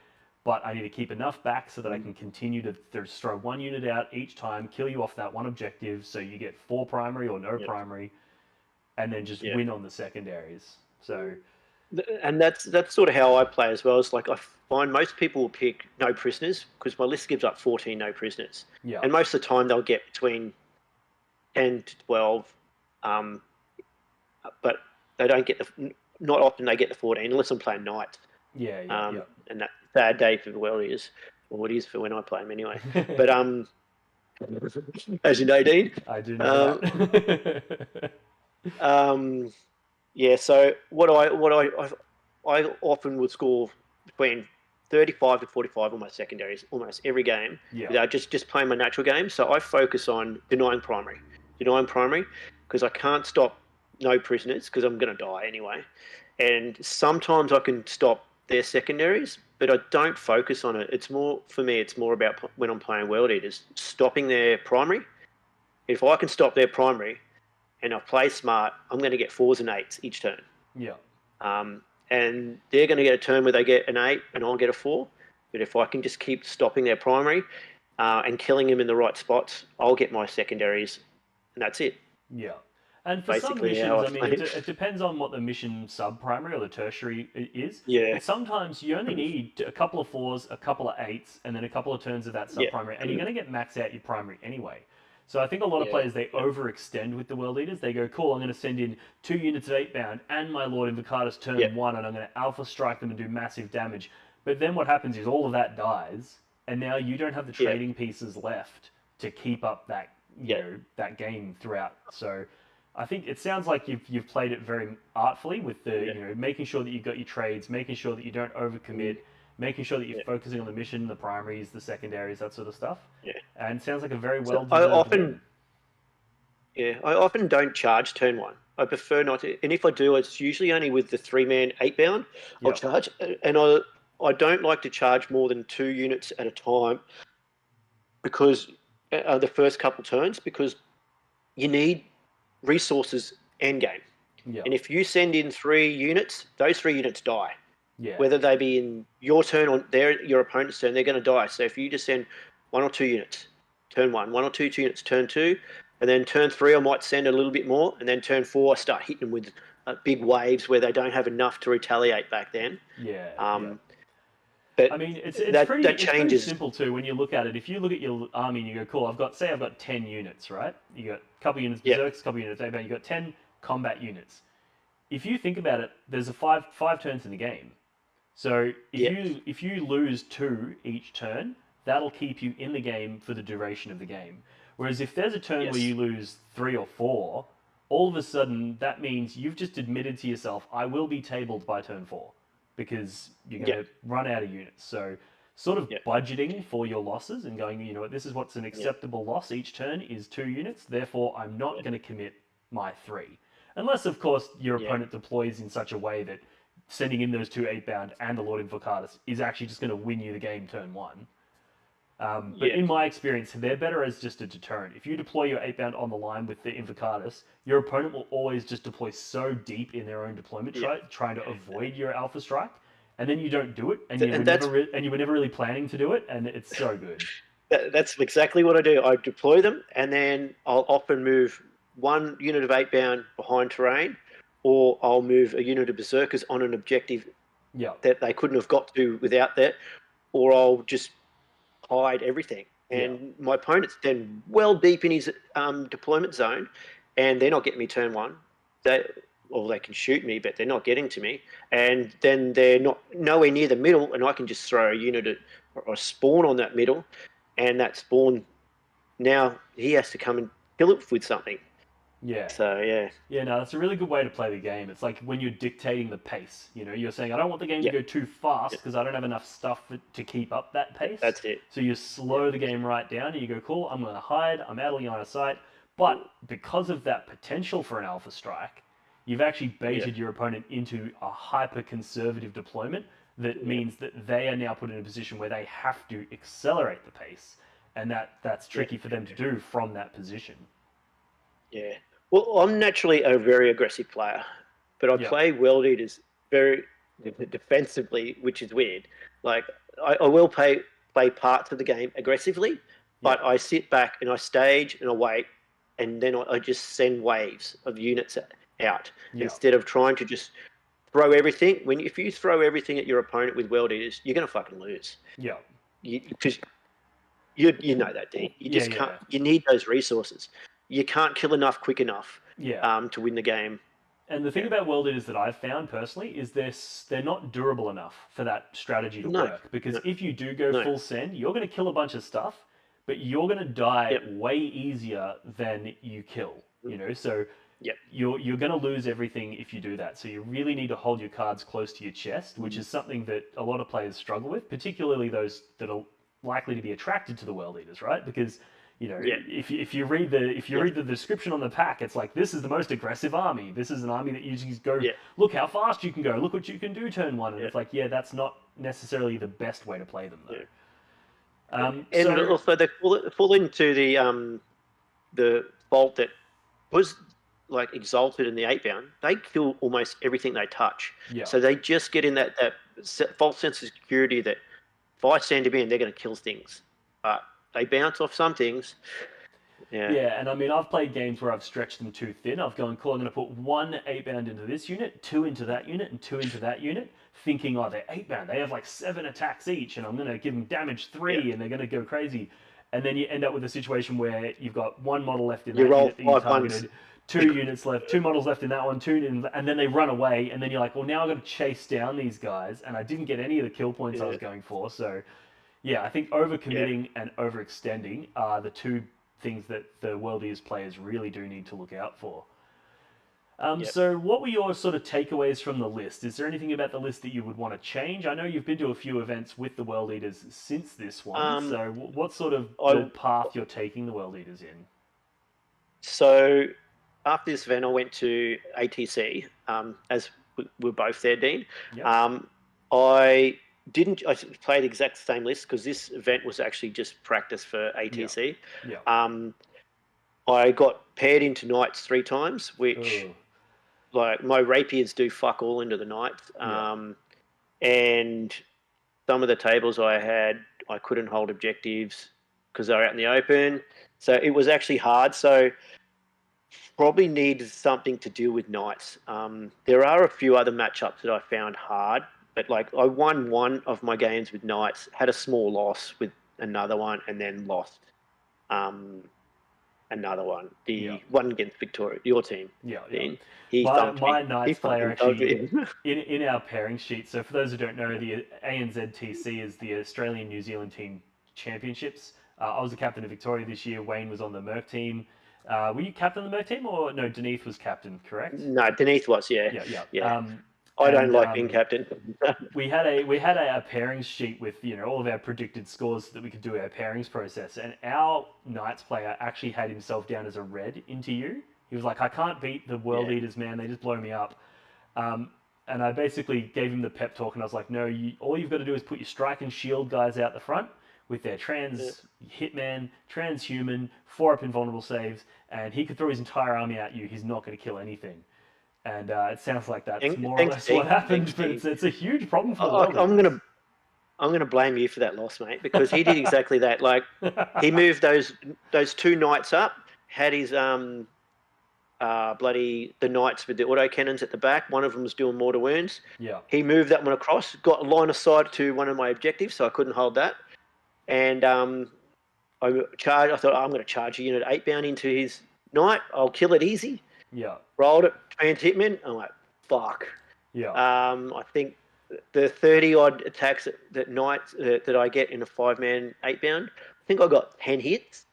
but I need to keep enough back so that I can continue to just throw one unit out each time, kill you off that one objective, so you get 4 primary or no yeah, primary, and then just yeah. win on the secondaries. So And that's sort of how I play as well. It's like I find most people will pick no prisoners because my list gives up 14 no prisoners, yeah, and most of the time they'll get between 10 to 12, um, but they don't get the. Not often they get the 14 unless I'm playing knight, yeah. and that bad day for the world is, or it is for when I play them anyway. But as you know, Dean, I do know um, that. um, yeah. So I often would score between 35 to 45 on my secondaries almost every game Yeah, without just playing my natural game. So I focus on denying primary because I can't stop no prisoners because I'm going to die anyway. And sometimes I can stop their secondaries, but I don't focus on it. It's more for me. It's more about when I'm playing World Eaters, stopping their primary. If I can stop their primary and I play smart, I'm going to get 4s and 8s each turn. yeah, And they're going to get a turn where they get an 8 and I'll get a 4. But if I can just keep stopping their primary and killing them in the right spots, I'll get my secondaries, and that's it. yeah. And for some Basically, how missions, I I mean, it, play. it depends on what the mission sub primary or the tertiary is. Yeah, But sometimes you only need a couple of 4s, a couple of 8s, and then a couple of turns of that sub yeah, primary, and you're going to get max out your primary anyway. So I think a lot of yeah, players they yeah, overextend with the World Eaters. They go, cool, I'm going to send in 2 units of 8 bound and my Lord Invocatus yeah, turn 1, and I'm going to alpha strike them and do massive damage. But then what happens is all of that dies, and now you don't have the yeah, trading pieces left to keep up that yeah, that game throughout. So I think it sounds like you've played it very artfully with the yeah, making sure that you've got your trades, making sure that you don't overcommit, making sure that you're yeah, focusing on the mission, the primaries, the secondaries, that sort of stuff. yeah. And it sounds like a very So well deserved win. I often don't charge turn 1. I prefer not to, and if I do, it's usually only with the 3-man 8 bound. I'll Yeah, charge, and I don't like to charge more than 2 units at a time because the first couple turns because you need resources end game. yeah, And if you send in 3 units, those 3 units die. yeah, Whether they be in your turn or your opponent's turn, they're going to die. So if you just send 1 or 2 units, turn 1, 1 or 2 units, turn 2, and then turn 3, I might send a little bit more, and then turn 4, I start hitting them with big waves where they don't have enough to retaliate back then. yeah. But I mean, that it's pretty changes. simple too when you look at it. If you look at your army and you go, cool, I've got 10 units, right? You got a couple units Yeah, berserks, a couple units you got 10 combat units. If you think about it, there's a five turns in the game. So yeah, if you lose 2 each turn, that'll keep you in the game for the duration of the game. Whereas if there's a turn where yes, you lose 3 or 4, all of a sudden that means you've just admitted to yourself, I will be tabled by turn 4 because you're yeah, going to run out of units. So sort of yeah, budgeting for your losses and going, this is what's an yeah, acceptable loss each turn is 2 units. Therefore, I'm not yeah, going to commit my 3. Unless, of course, your yeah, opponent deploys in such a way that sending in those 2 8 bound and the Lord Invocatus is actually just going to win you the game turn 1. But yeah, in my experience, they're better as just a deterrent. If you deploy your 8 bound on the line with the Invocatus, your opponent will always just deploy so deep in their own deployment yeah, trying to avoid your Alpha Strike. and then you don't do it, and And that's you were never really planning to do it, and it's so good. that's exactly what I do. I deploy them, and then I'll often move one unit of 8 bound behind terrain, or I'll move a unit of berserkers on an objective Yeah, that they couldn't have got to without that, or I'll just hide everything. yeah, And my opponent's then well deep in his deployment zone, and they're not getting me turn one. They, well, they can shoot me, but they're not getting to me. And then they're not nowhere near the middle, and I can just throw a unit or a spawn on that middle, and that spawn now he has to come and kill it with something. yeah. So yeah, Yeah, no, that's a really good way to play the game. It's like when you're dictating the pace. You know, you're saying, I don't want the game to yeah, go too fast yeah, because I don't have enough stuff to keep up that pace. that's it. So you Yeah, slow the game right down and you go, cool, I'm going to hide, I'm out of line of sight. But because of that potential for an alpha strike, you've actually yeah, baited your opponent into a hyper conservative deployment that yeah, means that they are now put in a position where they have to accelerate the pace. And that's yeah, tricky for them to do from that position. yeah. Well, I'm naturally a very aggressive player, but I Yep. play World Eaters very defensively, which is weird. Like I will play parts of the game aggressively, Yeah. but I sit back and I stage and I wait, and then I just send waves of units out Yeah. instead of trying to just throw everything. If you throw everything at your opponent with World Eaters, you're gonna fucking lose. Yeah. Because you know that, Dean. You Yeah. just can't. Yeah. You need those resources. You can't kill enough quick enough Yeah. to win the game. And the thing Yeah. about World Eaters that I've found personally is they're not durable enough for that strategy to No. work. Because No. if you do go No. full send, you're going to kill a bunch of stuff, but you're going to die Yep. way easier than you kill. You know, so Yep. you're going to lose everything if you do that. So you really need to hold your cards close to your chest, which Mm. is something that a lot of players struggle with, particularly those that are likely to be attracted to the World Eaters, right? Because you know, Yeah. if you Yeah. read the description on the pack, it's like this is the most aggressive army. This is an army that you just go, Yeah. look how fast you can go, look what you can do turn one, and Yeah. it's like, yeah, that's not necessarily the best way to play them Yeah. though. And So also they fall into the fault that was like exalted in the 8 bound. They kill almost everything they touch. yeah, So they just get in that false sense of security that if I stand them in, they're going to kill things. But they bounce off some things. Yeah. yeah, and I mean, I've played games where I've stretched them too thin. I've gone, cool, I'm going to put one 8 bound into this unit, two into that unit, and two into that unit, thinking, oh, they're 8 bound. They have like 7 attacks each, and I'm going to give them damage Yeah. 3, and they're going to go crazy. And then you end up with a situation where you've got one model left in You that roll unit that you 5 ones. targeted, 2 units left, 2 models left in that one, and then they run away, and then you're like, well, now I've got to chase down these guys, and I didn't get any of the kill points I Yeah. was going for, so yeah, I think Yeah. overcommitting and overextending are the two things that the World Eaters players really do need to look out for. Yeah. So, what were your sort of takeaways from the list? Is there anything about the list that you would want to change? I know you've been to a few events with the World Eaters since this one. Um, So, what's sort of the I path you're taking the World Eaters in? so after this event, I went to ATC, as we're both there, Dean. Yep. I didn't. I played the exact same list because this event was actually just practice for Yeah. ATC. Yeah. I got paired into knights 3 times, which Oh. like my rapiers do fuck all into the knights. Yeah. And some of the tables I had, I couldn't hold objectives because they were out in the open. So it was actually hard. So probably needed something to do with knights. There are a few other matchups that I found hard, but like I won one of my games with knights, had a small loss with another one, and then lost another one. Yeah. The one against Victoria, your team, Yeah. Yeah. Dean. He My thumped me. my He Knights player fucking thumped actually me. in our pairing sheet. So for those who don't know, the ANZTC is the Australian New Zealand Team Championships. I was the captain of Victoria this year. Wayne was on the Merc team. Were you captain of the Merc team, or no? Denise was captain, correct? No, Denise was, yeah. Yeah, yeah. Yeah. I don't And like being captain. we had a pairings sheet with all of our predicted scores so that we could do our pairings process. And our Knights player actually had himself down as a red into you. He was like, I can't beat the World Yeah. Eaters, man. They just blow me up. And I basically gave him the pep talk, and I was like, no, all you've got to do is put your strike and shield guys out the front with their trans hitman, transhuman, 4-up invulnerable saves, and he could throw his entire army at you. He's not going to kill anything. And it sounds like that's more or Thanks, less what Dean. happened, Thanks, but Dean. it's a huge problem for the I, world I'm eaters. gonna I'm gonna blame you for that loss, mate, because he did exactly that. Like he moved those two knights up, had his bloody the knights with the auto cannons at the back. One of them was doing mortar wounds. Yeah, He moved that one across, got line of sight to one of my objectives, so I couldn't hold that. And I thought, I'm going to charge a unit 8 bound into his knight. I'll kill it easy. yeah, Rolled it, trans hitman. I'm like, fuck. yeah, I think the 30 odd attacks that knights that I get in a 5-man 8 bound, I think I got 10 hits.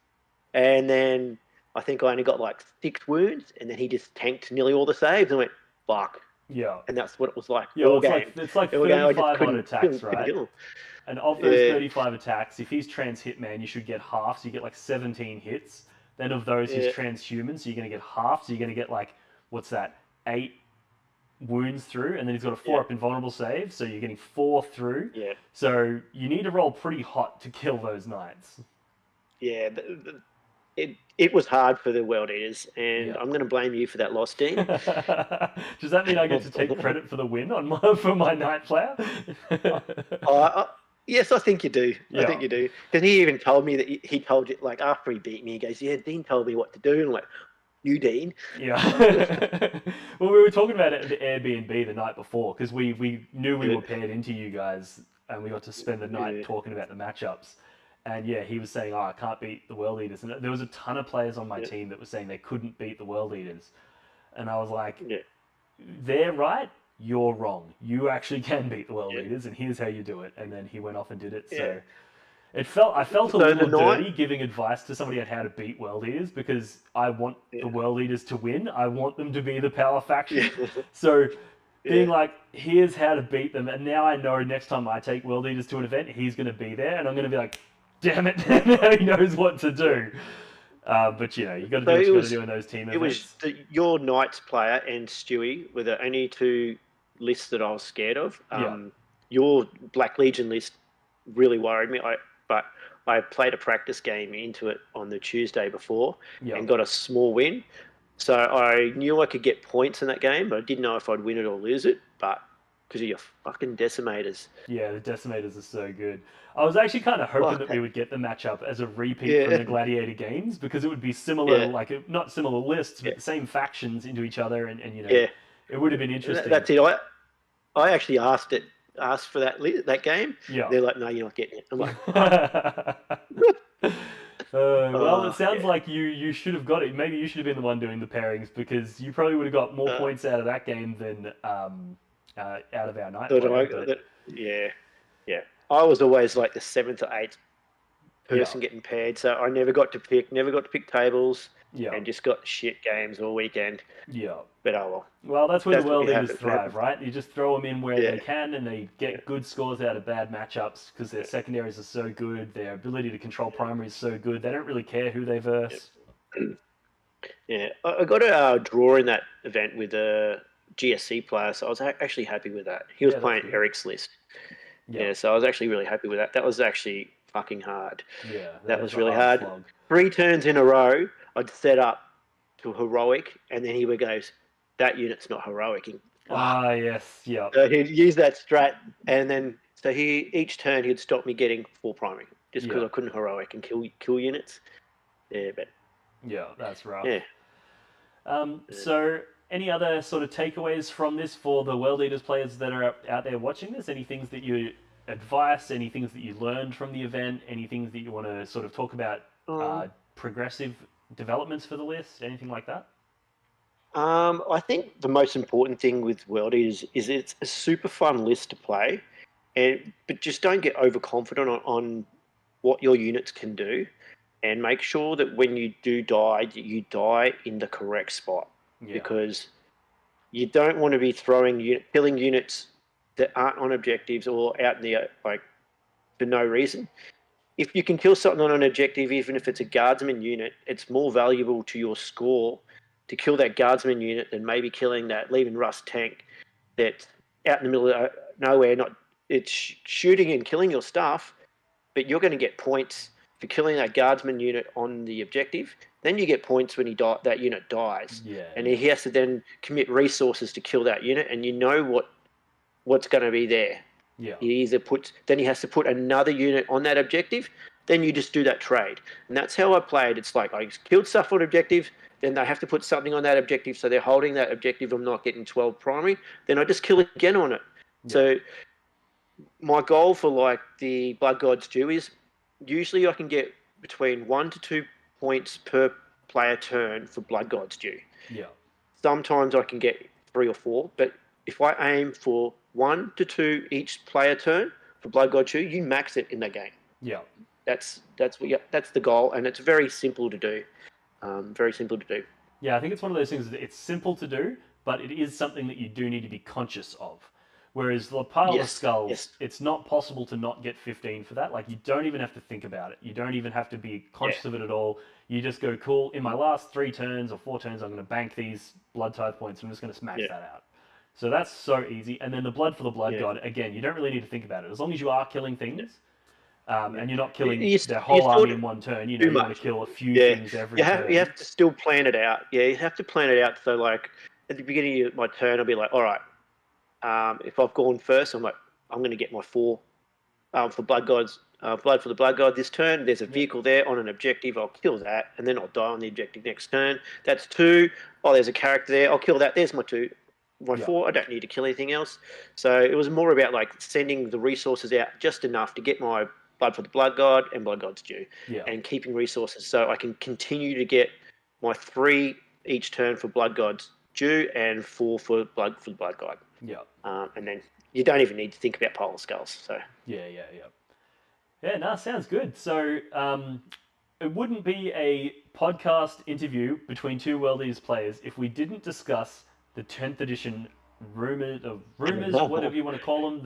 And then I think I only got like 6 wounds. And then he just tanked nearly all the saves and went, fuck. yeah. And that's what it was like Yeah, well, all game. it's like All game, I just 35 odd attacks, couldn't right? kill him. And of those Yeah, 35 attacks, if he's trans hitman, you should get half, so you get like 17 hits. Then of those, he's yeah, transhuman, so you're going to get half, so you're going to get like, what's that, 8 wounds through, and then he's got a 4 yeah, up invulnerable save, so you're getting 4 through. yeah. So you need to roll pretty hot to kill those knights. Yeah, it was hard for the World Eaters, and Yeah. I'm going to blame you for that loss, Dean. Does that mean I get to take credit for the win on for my night player? I, yes, I think you do. I Yeah. think you do. Because he even told me that he told you, like, after he beat me, he goes, yeah, Dean told me what to do. And I'm like, you, Dean? Yeah. Well, we were talking about it at the Airbnb the night before because we knew we Yeah, were paired into you guys and we got to spend the night yeah, talking about the matchups. And yeah, he was saying, "Oh, I can't beat the World Eaters." And there was a ton of players on my yeah, team that were saying they couldn't beat the World Eaters. And I was like, yeah, "They're right. You're wrong. You actually can beat the World yeah, Eaters, and here's how you do it." And then he went off and did it. yeah. So I felt a So the little night, dirty giving advice to somebody on how to beat World Eaters because I want the yeah, World Eaters to win. I want them to be the power yeah, faction. So being yeah. like, here's how to beat them, and now I know next time I take World Eaters to an event, he's going to be there, and I'm going to be like, damn it, now he knows what to do. But you know, you got to do So what you got to do in those team it was events. your Knights player and Stewie were the only two lists that I was scared of. Yeah, Your Black Legion list really worried me. But I played a practice game into it on the Tuesday before yeah. and got a small win. So I knew I could get points in that game, but I didn't know if I'd win it or lose it. But because of your fucking decimators. Yeah, the Decimators are so good. I was actually kind of hoping Fuck. that we would get the matchup as a repeat from Yeah, the Gladiator games because it would be similar, yeah, like not similar lists, yeah, but the same factions into each other, and you know, yeah. it would have been interesting. That's it. I actually asked for that game. Yeah. They're like, no, you're not getting it. I'm like, fuck. Well, it sounds Yeah. like you should have got it. Maybe you should have been the one doing the pairings because you probably would have got more Uh, points out of that game than out of our night that player. I, But that, yeah, yeah. I was always like the 7th or 8th yeah, person getting paired, so I never got to pick tables, yeah, and just got shit games all weekend. yeah. But oh well, Well, that's where the that's what World you Eaters happen. thrive, right? You just throw them in where Yeah, they can, and they yeah, get good scores out of bad matchups because their yeah, secondaries are so good. Their ability to control primary is so good. They don't really care who they yeah. verse. Yeah. I got a draw in that event with a GSC player, so I was actually happy with that. He was Yeah, that's playing good. Eric's list. Yeah, Yeah, so I was actually really happy with that. That was actually fucking hard. yeah, that That is was a really hard hard. slog. 3 turns in a row, I'd set up to heroic, and then he would goes, that unit's not heroic. And, fuck. Ah, yes, yeah, So he'd use that strat, and then so each turn he'd stop me getting full priming just because yeah, I couldn't heroic and kill units. Yeah, but yeah. That's rough. yeah. So, any other sort of takeaways from this for the World Eaters players that are out there watching this? Any things that you advice? Any things that you learned from the event? Any things that you want to sort of talk about? Um, Progressive developments for the list? Anything like that? I think the most important thing with World is it's a super fun list to play, but just don't get overconfident on what your units can do, and make sure that when you do die, that you die in the correct spot, Yeah, because you don't want to be killing units that aren't on objectives or out in the like for no reason. If you can kill something on an objective, even if it's a guardsman unit, it's more valuable to your score to kill that guardsman unit than maybe killing that leaving rust tank that's out in the middle of nowhere. Not it's shooting and killing your stuff, but you're going to get points for killing that guardsman unit on the objective. Then you get points when that unit dies, Yeah, and yeah, he has to then commit resources to kill that unit, and you know what's going to be there. yeah, Then he has to put another unit on that objective. Then you just do that trade, and that's how I played. It's like I killed stuff on objective, then they have to put something on that objective, so they're holding that objective. I'm not getting 12 primary. Then I just kill again on it. yeah, So my goal for like the Blood Gods Due is usually I can get between 1 to 2 points per player turn for Blood Gods Due. yeah, Sometimes I can get 3 or 4, but if I aim for 1 to 2 each player turn for Blood God 2, you max it in the game. yeah. That's the goal, and it's very simple to do. Very simple to do. Yeah, I think it's one of those things that it's simple to do, but it is something that you do need to be conscious of. Whereas the pile of Yes, skulls, yes, it's not possible to not get 15 for that. Like, you don't even have to think about it. You don't even have to be yeah, conscious of it at all. You just go, cool, in my last 3 turns or 4 turns, I'm going to bank these blood tithe points. I'm just going to smash yeah, that out. So that's so easy. And then the blood for the blood yeah, god, again, you don't really need to think about it. As long as you are killing yeah. things, Yeah. and you're not You, killing you, their you whole still army in 1 turn, too you want to much. kill a few Yeah, things you every have you turn. have to still plan it out. Yeah, you have to plan it out. So like at the beginning of my turn, I'll be like, all right, if I've gone first, I'm like, I'm going to get my 4 for Blood Gods, Blood for the Blood God this turn. There's a Yep. vehicle there on an objective. I'll kill that, and then I'll die on the objective next turn. That's 2. Oh, there's a character there. I'll kill that. There's my 2. My Yep. 4. I don't need to kill anything else. So it was more about like sending the resources out just enough to get my Blood for the Blood God and Blood God's Due, Yeah. and keeping resources so I can continue to get my 3 each turn for Blood God's Due and 4 for the Blood God. Yeah. And then you don't even need to think about Polar Skulls. So Yeah. Yeah. Yeah. Yeah, no, sounds good. So, it wouldn't be a podcast interview between two World Eaters players if we didn't discuss the 10th edition rumors or whatever you want to call them,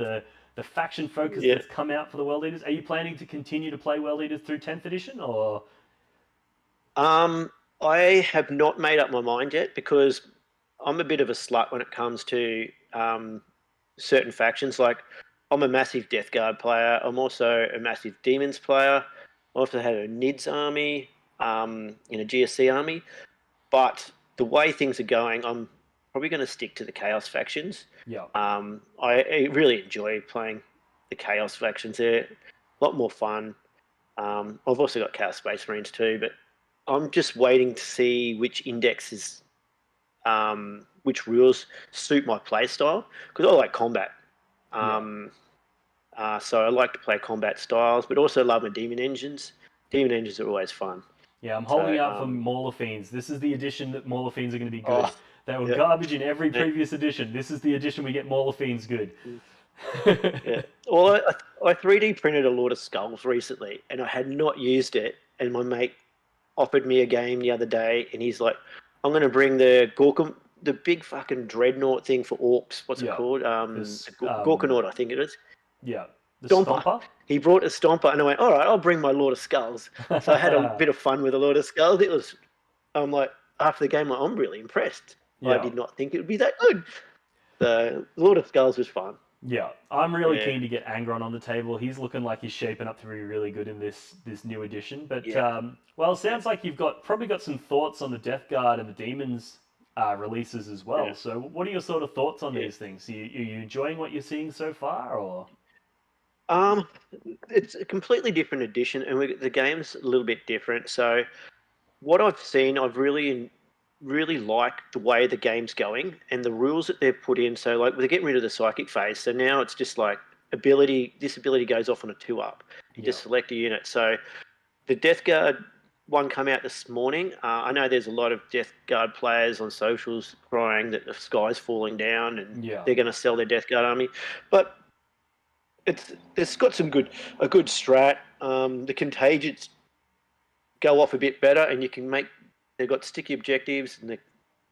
the faction focus yeah. that's come out for the World Eaters. Are you planning to continue to play World Eaters through 10th edition, or? I have not made up my mind yet because I'm a bit of a slut when it comes to certain factions. Like, I'm a massive Death Guard player. I'm also a massive Demons player. I also had a NIDS army, in a GSC army. But the way things are going, I'm probably going to stick to the Chaos factions. Yeah. I really enjoy playing the Chaos factions. They're a lot more fun. I've also got Chaos Space Marines too, but I'm just waiting to see which indexes, which rules suit my play style because I like combat. Yeah. So I like to play combat styles, but also love my demon engines. Demon engines are always fun. Yeah, I'm So holding out for Mauler Fiends. This is the edition that Mauler Fiends are going to be good. oh They were yeah, garbage in every yeah, previous edition. This is the edition we get Mauler Fiends good. yeah. Well, I 3D printed a lot of skulls recently, and I had not used it. And my mate offered me a game the other day, and he's like, "I'm going to bring the Gorkum, the big fucking dreadnought thing for orcs. What's it Yeah. called? This, The Gorkanaut, I think it is. yeah. The Stomper. Stomper? He brought a Stomper, and I went, all right, I'll bring my Lord of Skulls. So I had a bit of fun with the Lord of Skulls. I'm like, after the game, I'm really impressed. I Yeah. did not think it would be that good. The Lord of Skulls was fun. Yeah. I'm really Yeah, keen to get Angron on the table. He's looking like he's shaping up to be really good in this new edition. But yeah, well, it sounds like you've probably got some thoughts on the Death Guard and the Demons releases as well. yeah, So what are your sort of thoughts on yeah. these things? Are you enjoying what you're seeing so far, or? Um, it's a completely different edition, and the game's a little bit different. So what I've seen, I've really liked the way the game's going and the rules that they've put in. So like they're getting rid of the psychic phase. So now it's just like this ability goes off on a 2-up. You Yeah. just select a unit. So the Death Guard one come out this morning. I know there's a lot of Death Guard players on socials crying that the sky's falling down and Yeah. they're going to sell their Death Guard army, but it's got a good strat. The contagions go off a bit better, and you can make. They've got sticky objectives, and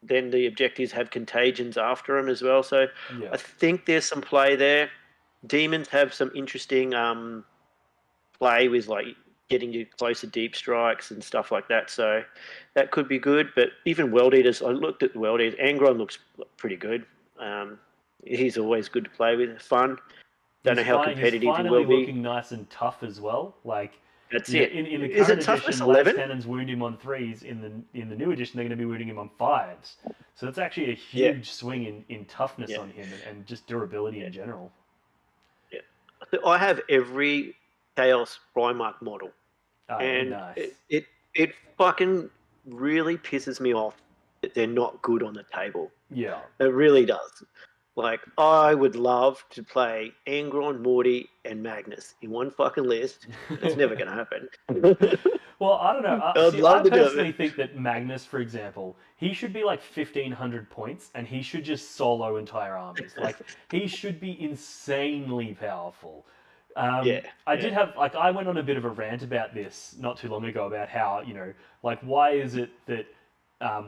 then the objectives have contagions after them as well. So Yeah. I think there's some play there. Demons have some interesting play with like getting you closer deep strikes and stuff like that. So that could be good. But even World Eaters, I looked at the World Eaters. Angron looks pretty good. He's always good to play with. Fun. Don't know how He's competitive he finally will be. looking nice and tough as well. Like, That's You know, it. in the Is current it toughness edition, lance 11? cannons wound him on 3s. In the new edition, they're going to be wounding him on 5s. So it's actually a Yeah, huge swing in toughness yeah, on him and just durability yeah, in general. yeah. I have every Chaos Primarch model, Oh yeah, and nice. it fucking really pisses me off that they're not good on the table. Yeah. It really does. Like, I would love to play Angron, Morty, and Magnus in one fucking list, but it's never going to happen. Well, I don't know. I'd See, I love to do personally it. think that Magnus, for example, he should be like 1,500 points, and he should just solo entire armies. Like, he should be insanely powerful. Yeah, I yeah, did have like I went on a bit of a rant about this not too long ago about how like why is it that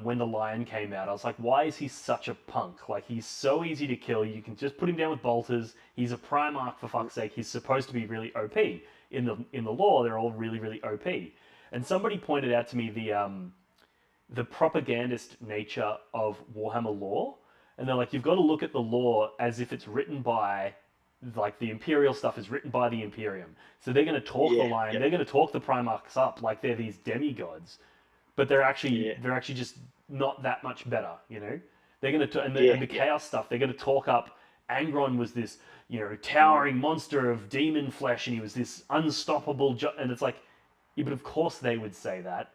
when the lion came out, I was like, why is he such a punk? Like he's so easy to kill. You can just put him down with bolters. He's a Primarch for fuck's sake. He's supposed to be really OP. In the lore, they're all really really OP. And somebody pointed out to me the propagandist nature of Warhammer lore, and they're like, you've got to look at the lore as if it's written by, like the Imperial stuff is written by the Imperium. So they're going to talk the yeah, Lion, yeah, they're going to talk the Primarchs up like they're these demigods, but yeah, they're actually just not that much better, you know. They're going to yeah, and the yeah. Chaos stuff, they're going to talk up. Angron was this towering monster of demon flesh, and he was this unstoppable. And it's like, yeah, but of course they would say that.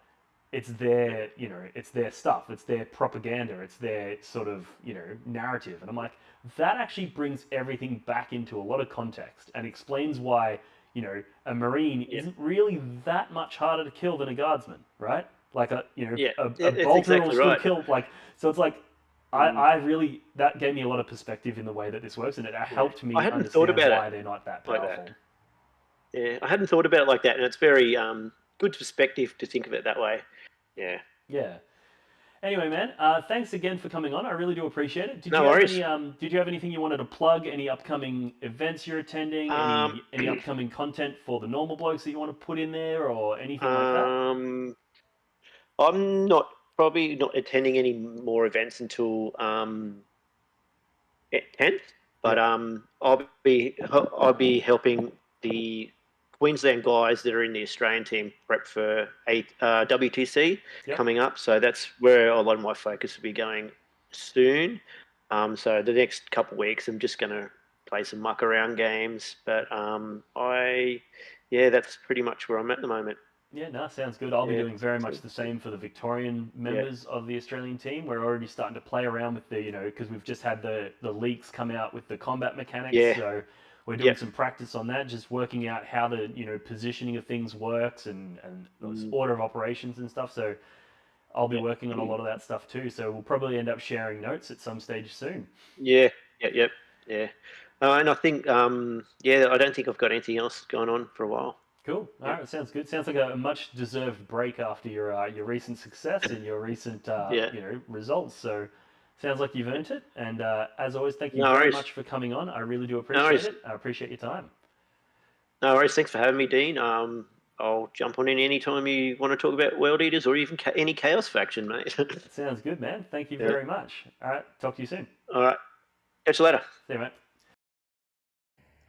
It's their it's their stuff, it's their propaganda, it's their sort of narrative. And I'm like, that actually brings everything back into a lot of context and explains why a marine Yeah, isn't really that much harder to kill than a guardsman, right? Like yeah. a It's bolter will exactly still right. kill. Like, so it's like Mm, I really, that gave me a lot of perspective in the way that this works, and it yeah. helped I me hadn't thought understand about it why they're not that like powerful. that. Yeah, I hadn't thought about it like that, and it's very good perspective to think of it that way. Yeah. Yeah. Anyway, man, thanks again for coming on. I really do appreciate it. No worries. Did you have anything you wanted to plug? Any upcoming events you're attending? Um, Any upcoming content for the normal blokes that you want to put in there, or anything like that? um, I'm not probably not attending any more events until 10th, but Yep. I'll be helping the Queensland guys that are in the Australian team prep for WTC Yep. coming up. So that's where a lot of my focus will be going soon. So the next couple of weeks, I'm just going to play some muck around games. But yeah, that's pretty much where I'm at the moment. Yeah, no, sounds good. I'll be Yeah, doing very much the same for the Victorian yeah, members of the Australian team. We're already starting to play around with the, because we've just had the leaks come out with the combat mechanics. yeah, So we're yeah. doing some practice on that, just working out how the, positioning of things works and those Mm, order of operations and stuff. So I'll be yeah. working on a lot of that stuff too. So we'll probably end up sharing notes at some stage soon. Yeah, yeah, yep, yeah. And I think, yeah, I don't think I've got anything else going on for a while. Cool. All Yeah, right, sounds good. Sounds like a much deserved break after your recent success and your recent yeah. results. So sounds like you've earned it. And as always, thank you No very worries. much for coming on. I really do No appreciate worries. it. I appreciate your time. No worries. Thanks for having me, Dean. I'll jump on in any time you want to talk about World Eaters or even any Chaos faction, mate. Sounds good, man. Thank you Yeah. very much. All right, talk to you soon. All right. Catch you later. See you, mate.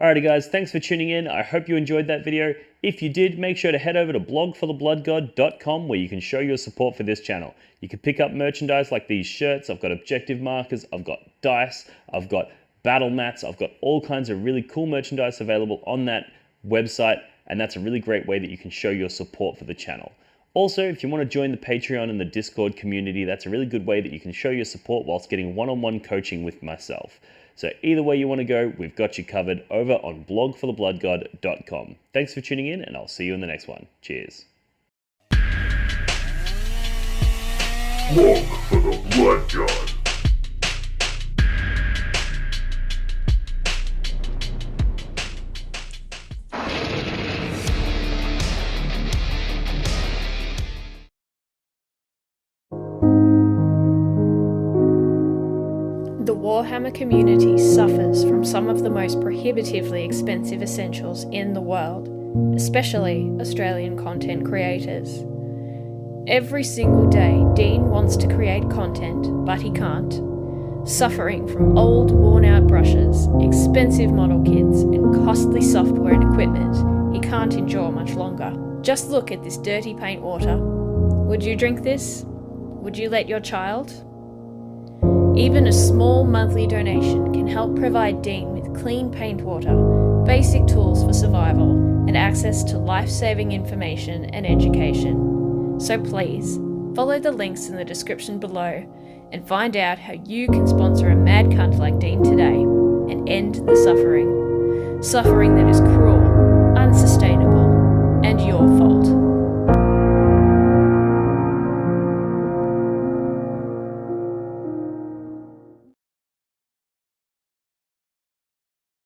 Alrighty guys, thanks for tuning in. I hope you enjoyed that video. If you did, make sure to head over to blogforthebloodgod.com where you can show your support for this channel. You can pick up merchandise like these shirts. I've got objective markers, I've got dice, I've got battle mats, I've got all kinds of really cool merchandise available on that website, and that's a really great way that you can show your support for the channel. Also, if you want to join the Patreon and the Discord community, that's a really good way that you can show your support whilst getting one-on-one coaching with myself. So either way you want to go, we've got you covered over on blogforthebloodgod.com. Thanks for tuning in, and I'll see you in the next one. Cheers. Blog for the Blood God. The Warhammer community suffers from some of the most prohibitively expensive essentials in the world, especially Australian content creators. Every single day, Dean wants to create content, but he can't. Suffering from old, worn-out brushes, expensive model kits, and costly software and equipment he can't endure much longer. Just look at this dirty paint water. Would you drink this? Would you let your child? Even a small monthly donation can help provide Dean with clean paint water, basic tools for survival, and access to life-saving information and education. So please, follow the links in the description below and find out how you can sponsor a mad cunt like Dean today and end the suffering. Suffering that is cruel, unsustainable, and your fault.